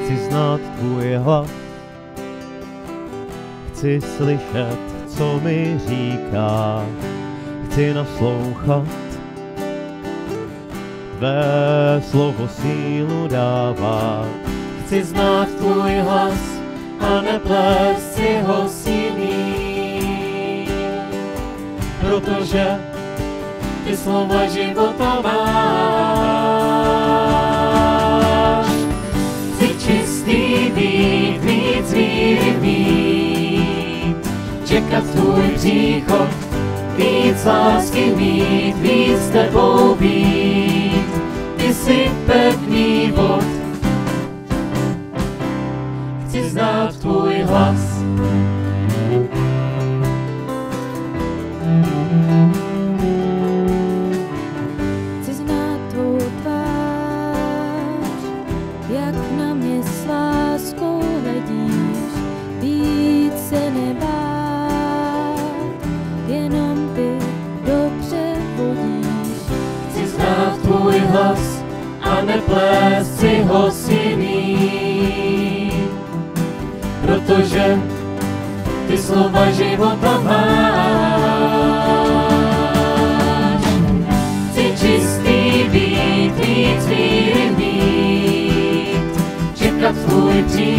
Chci znát tvůj hlas, chci slyšet, co mi říká, chci naslouchat, tvé slovo sílu dává. Chci znát tvůj hlas a neplést si ho s jiným, protože ty slova života máš. Chci čistý být, víc víry mít, čekat tvůj příchod, víc lásky mít, víc s tebou být. Ty jsi pevný bod, chci znát tvůj hlas. Chci znát tvou tvář, jak na mě s láskou hledíš, víc se nebát, jenom ty dobře vodíš. Chci znát tvůj hlas a neplést si ho s jiným, protože ty slova života máš. Chci čistý být, víc víry mít, čekat tvůj příchod,